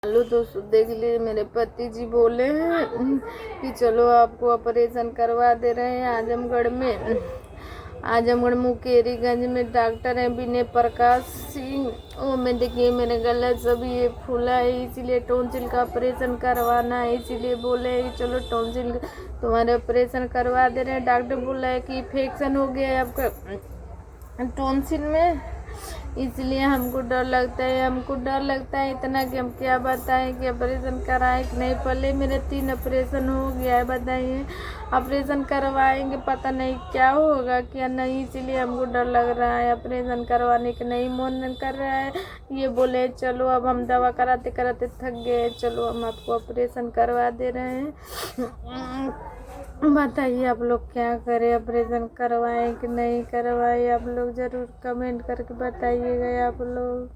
Hello दोस्तों, देख लीजिए मेरे पति जी बोले हैं कि चलो आपको ऑपरेशन करवा दे रहे हैं आजमगढ़ में। आजमगढ़ मुकेरीगंज में डॉक्टर हैं विनय प्रकाश सिंह। वो में देखिए मेरे गला सब ये फूला है, इसीलिए टॉन्सिल का ऑपरेशन करवाना है। इसीलिए बोले हैं चलो टॉन्सिल तुम्हारे ऑपरेशन करवा दे रहे हैं। डॉक्टर बोला है कि इन्फेक्शन हो गया है आपका टॉन्सिल में, इसलिए हमको डर लगता है इतना कि हम क्या बताएं कि ऑपरेशन कराएं कि नहीं। पहले मेरे 3 ऑपरेशन हो गया है, बताइए ऑपरेशन करवाएंगे पता नहीं क्या होगा क्या नहीं, इसीलिए हमको डर लग रहा है। ऑपरेशन करवाने के नहीं मन कर रहा है। ये बोले चलो अब हम दवा कराते कराते थक गए, चलो हम आपको ऑपरेशन करवा दे रहे हैं। बताइए आप लोग क्या करें, ऑपरेशन करवाएं कि नहीं करवाएं? आप लोग ज़रूर कमेंट करके बताइएगा। आप लोग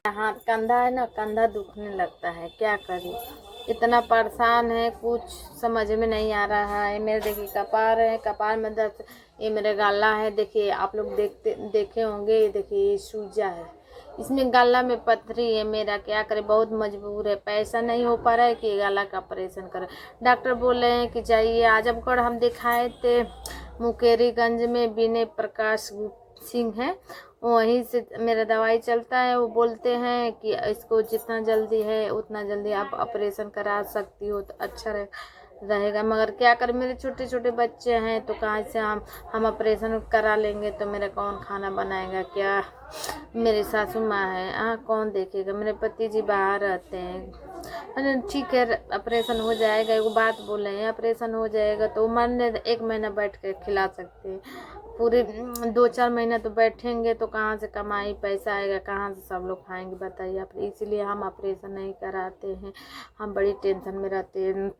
हाथ कंधा है ना, कंधा दुखने लगता है, क्या करें, इतना परेशान है, कुछ समझ में नहीं आ रहा है। मेरे देखिए कपार है, कपार में दर्द, ये मेरे गला है, देखिए आप लोग देखे होंगे, ये देखिए ये सूजा है, इसमें गला में पथरी है मेरा, क्या करे, बहुत मजबूर है, पैसा नहीं हो पा रहा है कि गला का ऑपरेशन करे। डॉक्टर बोल रहे हैं कि जाइए आजमगढ़, हम दिखाए थे मुकेरीगंज में विनय प्रकाश सिंह है, वहीं से मेरा दवाई चलता है। वो बोलते हैं कि इसको जितना जल्दी है उतना जल्दी आप ऑपरेशन करा सकती हो तो अच्छा रहेगा, मगर क्या कर, मेरे छोटे छोटे बच्चे हैं तो कहाँ से हम ऑपरेशन करा लेंगे तो मेरा कौन खाना बनाएगा, क्या मेरी सासू माँ है, कौन देखेगा, मेरे पति जी बाहर रहते हैं। ठीक है ऑपरेशन हो जाएगा, एक बात बोले हैं, ऑपरेशन हो जाएगा तो मरने 1 महीना बैठ के खिला सकते हैं, पूरे 2-4 महीना तो बैठेंगे तो कहाँ से कमाई पैसा आएगा, कहाँ से सब लोग खाएंगे, बताइए आप। इसीलिए हम ऑपरेशन नहीं कराते हैं, हम बड़ी टेंशन में रहते हैं।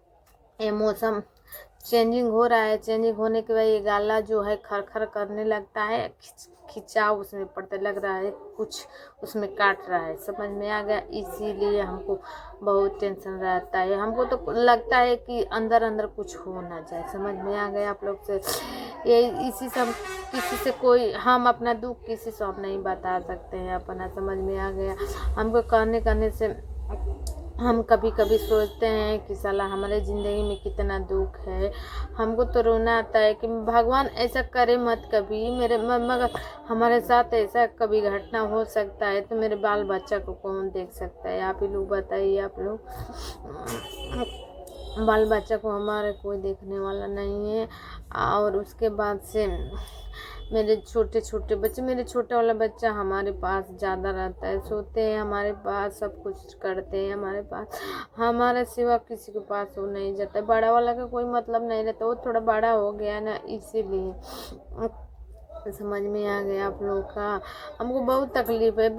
ये मौसम चेंजिंग हो रहा है, चेंजिंग होने के बाद ये गाला जो है खर करने लगता है, खिंचाव उसमें पड़ता लग रहा है, कुछ उसमें काट रहा है, समझ में आ गया। इसीलिए हमको बहुत टेंशन रहता है, हमको तो लगता है कि अंदर अंदर कुछ हो ना जाए, समझ में आ गया आप लोग से। ये इसी से हम किसी से कोई, हम अपना दुख किसी से हम नहीं बता सकते हैं अपना, समझ में आ गया। हमको कहने से हम कभी कभी सोचते हैं कि साला हमारे ज़िंदगी में कितना दुख है, हमको तो रोना आता है कि भगवान ऐसा करे मत कभी मेरे, मगर हमारे साथ ऐसा कभी घटना हो सकता है तो मेरे बाल बच्चा को कौन देख सकता है, आप ही लोग बताइए। आप लोग बाल बच्चा को हमारे कोई देखने वाला नहीं है। और उसके बाद से मेरे छोटे छोटे बच्चे, मेरे छोटा वाला बच्चा हमारे पास ज़्यादा रहता है, सोते हैं हमारे पास, सब कुछ करते हैं हमारे पास, हमारे सिवा किसी के पास वो नहीं जाता। बड़ा वाला का कोई मतलब नहीं रहता, वो थोड़ा बड़ा हो गया ना, इसीलिए समझ में आ गया आप लोगों का। हमको बहुत तकलीफ है,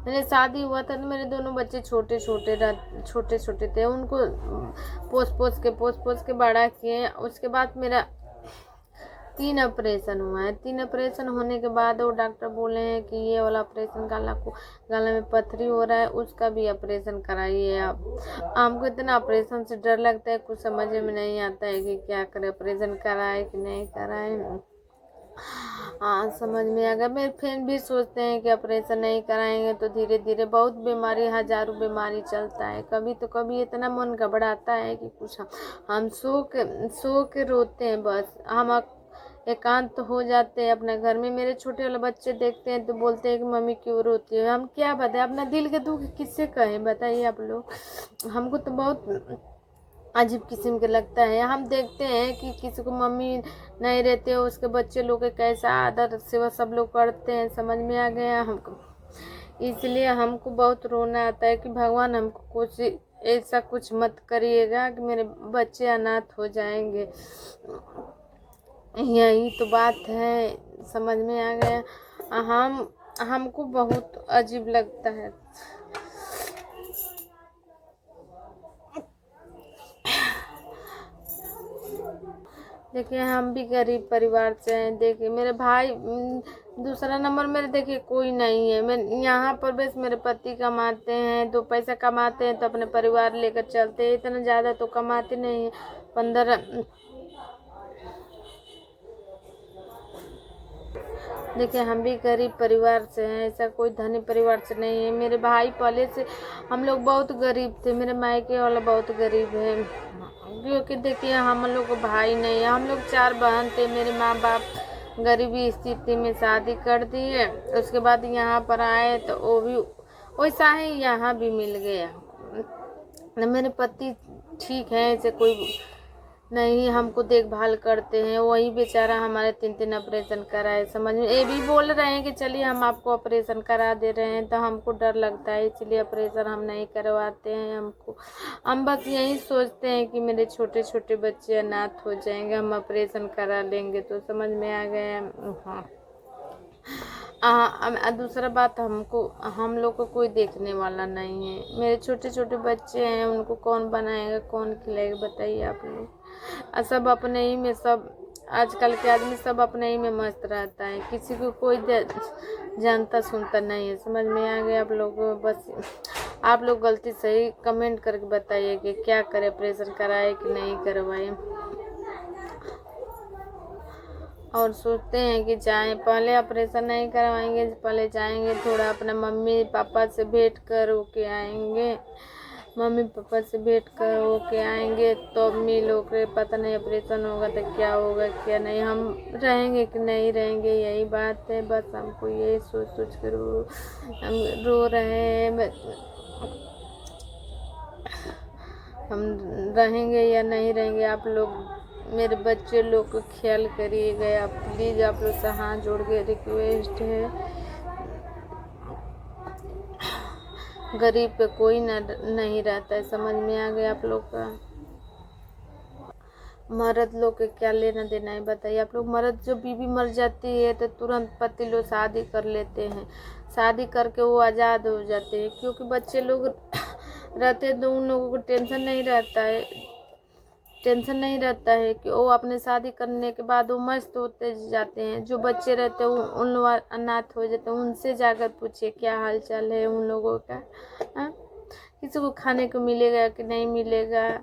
मेरे शादी हुआ था तो मेरे दोनों बच्चे छोटे छोटे थे, उनको पोस के बड़ा किए। उसके बाद मेरा 3 ऑपरेशन हुआ है। 3 ऑपरेशन होने के बाद वो डॉक्टर बोले हैं कि ये वाला ऑपरेशन गला में पथरी हो रहा है, उसका भी ऑपरेशन कराइए आप। हमको इतना ऑपरेशन से डर लगता है, कुछ समझ में नहीं आता है कि क्या करें, ऑपरेशन कराए कि नहीं कराए। समझ में आ गया। मेरे फ्रेंड भी सोचते हैं कि ऑपरेशन नहीं कराएंगे तो धीरे धीरे बहुत बीमारी, हजारों बीमारी चलता है, कभी इतना मन घबराता है कि कुछ हम सो के रोते हैं, बस हम एकांत हो जाते हैं अपने घर में। मेरे छोटे वाले बच्चे देखते हैं तो बोलते हैं कि मम्मी क्यों रोती है, हम क्या बताएं, अपना दिल के दुख किससे कहें, बताइए आप लोग। हमको तो बहुत अजीब किस्म के लगता है। हम देखते हैं कि किसी को मम्मी नहीं रहते हो, उसके बच्चे लोग के कैसा आदर सेवा सब लोग करते हैं, समझ में आ गया हमको। इसलिए हमको बहुत रोना आता है कि भगवान हमको कुछ ऐसा कुछ मत करिएगा कि मेरे बच्चे अनाथ हो जाएंगे, यही तो बात है, समझ में आ गया। हमको बहुत अजीब लगता है। देखिए हम भी गरीब परिवार से हैं, देखिए मेरे भाई दूसरा नंबर मेरे देखिए कोई नहीं है। मैं यहाँ पर बस मेरे पति कमाते हैं, 2 पैसा कमाते हैं तो अपने परिवार लेकर चलते हैं, इतना ज़्यादा तो कमाते नहीं हैं। 15 देखिए हम भी गरीब परिवार से हैं, ऐसा कोई धनी परिवार से नहीं है। मेरे भाई पहले से हम लोग बहुत गरीब थे, मेरे मायके वाला बहुत गरीब है, क्योंकि देखिए हम लोग को भाई नहीं है। हम लोग 4 बहन थे, मेरे माँ बाप गरीबी स्थिति में शादी कर दिए। उसके बाद यहाँ पर आए तो वो भी वैसा ही यहाँ भी मिल गया। मेरे पति ठीक है, ऐसे कोई नहीं हमको देखभाल करते हैं। वही बेचारा हमारे 3 ऑपरेशन कराए। समझ में ये भी बोल रहे हैं कि चलिए हम आपको ऑपरेशन करा दे रहे हैं, तो हमको डर लगता है, इसलिए ऑपरेशन हम नहीं करवाते हैं। हम बस यही सोचते हैं कि मेरे छोटे छोटे बच्चे अनाथ हो जाएंगे, हम ऑपरेशन करा लेंगे। तो समझ में आ गया। हाँ, दूसरा बात हम लोग को कोई देखने वाला नहीं है। मेरे छोटे छोटे बच्चे हैं, उनको कौन बनाएगा, कौन खिलाएगा, बताइए आप लोग। सब अपने ही में, सब आजकल के आदमी सब अपने ही में मस्त रहता है, किसी को कोई जानता सुनता नहीं है। समझ में आ गया आप लोग। बस आप लोग गलती सही कमेंट करके बताइए कि क्या करें, ऑपरेशन कराए कि नहीं करवाए। और सोचते हैं कि जाएं, पहले ऑपरेशन नहीं करवाएंगे, पहले जाएंगे थोड़ा अपना मम्मी पापा से भेंट कर होके आएंगे। मम्मी पापा से भेंट कर होके आएंगे तो अम्मी लोग पता नहीं ऑपरेशन होगा तो क्या होगा क्या नहीं, हम रहेंगे कि नहीं रहेंगे, यही बात है। बस हमको यही सोच कर हम रो रहे हैं, हम रहेंगे या नहीं रहेंगे। आप लोग मेरे बच्चे लोग को ख्याल करिएगा आप प्लीज़। आप लोग से हाथ जोड़ के रिक्वेस्ट है, गरीब पे कोई नहीं रहता है। समझ में आ गया आप लोग का। मर्द लोग के क्या लेना देना है बताइए आप लोग। मर्द जो बीवी मर जाती है तो तुरंत पति लोग शादी कर लेते हैं, शादी करके वो आज़ाद हो जाते हैं, क्योंकि बच्चे लोग रहते तो उन लोगों को टेंशन नहीं रहता है कि वो अपने शादी करने के बाद वो मस्त होते जाते हैं। जो बच्चे रहते हैं उन लोग अनाथ हो जाते हैं। उनसे जाकर पूछिए क्या हाल चाल है उन लोगों का। किसी को खाने को मिलेगा कि नहीं मिलेगा।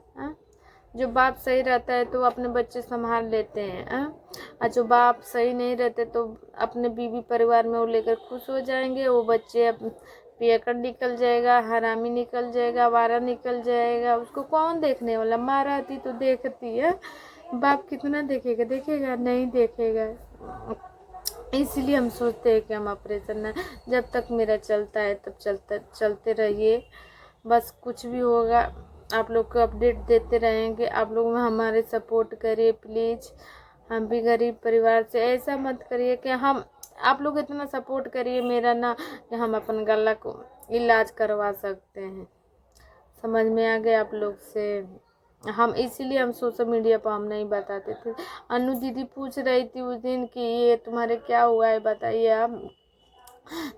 जो बाप सही रहता है तो अपने बच्चे संभाल लेते हैं, और जो बाप सही नहीं रहते तो अपने बीवी परिवार में वो लेकर खुश हो जाएंगे। वो बच्चे पियकर निकल जाएगा, हरामी निकल जाएगा, आवारा निकल जाएगा। उसको कौन देखने वाला। माँ रहती तो देखती है, बाप कितना देखेगा नहीं देखेगा। इसलिए हम सोचते हैं कि हम ऑपरेशन न, जब तक मेरा चलता है तब चलते रहिए। बस कुछ भी होगा आप लोग को अपडेट देते रहेंगे। आप लोग हमारे सपोर्ट करिए प्लीज़। हम भी गरीब परिवार से, ऐसा मत करिए कि आप लोग इतना सपोर्ट करिए मेरा ना कि हम अपन गला को इलाज करवा सकते हैं। समझ में आ गया आप लोग से। इसीलिए हम सोशल मीडिया पर हम नहीं बताते थे। अनु दीदी पूछ रही थी उस दिन कि ये तुम्हारे क्या हुआ है बताइए आप।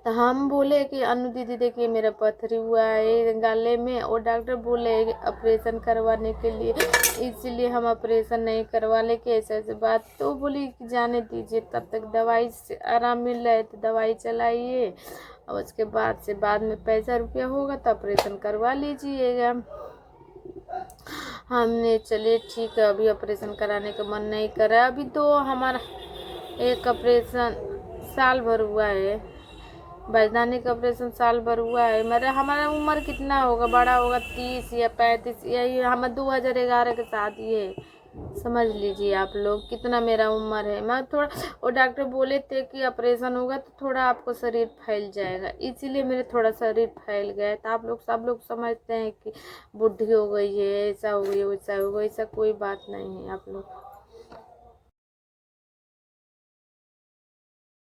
तो हम बोले कि अनु दीदी देखिए मेरा पथरी हुआ है गले में, और डॉक्टर बोले ऑपरेशन करवाने के लिए, इसीलिए हम ऑपरेशन नहीं करवा ले के ऐसे बात। तो बोली कि जाने दीजिए, तब तक दवाई से आराम मिल रहा है तो दवाई चलाइए, और उसके बाद में पैसा रुपया होगा तो ऑपरेशन करवा लीजिएगा। हमने चलिए ठीक है, अभी ऑपरेशन कराने का मन नहीं कर रहा है। अभी तो हमारा एक ऑपरेशन साल भर हुआ है, वैज्ञानिक ऑपरेशन साल भर हुआ है। हमारा उम्र कितना होगा, बड़ा होगा 30 या 35, यही हम 2011 की शादी है। समझ लीजिए आप लोग कितना मेरा उम्र है। मैं थोड़ा, और डॉक्टर बोले थे कि ऑपरेशन होगा तो थोड़ा आपको शरीर फैल जाएगा, इसीलिए मेरे थोड़ा शरीर फैल गया। तो आप लोग सब लोग समझते हैं कि बुढ़ी हो गई है, ऐसा हो गई वैसा हो गई, ऐसा कोई बात नहीं है आप लोग।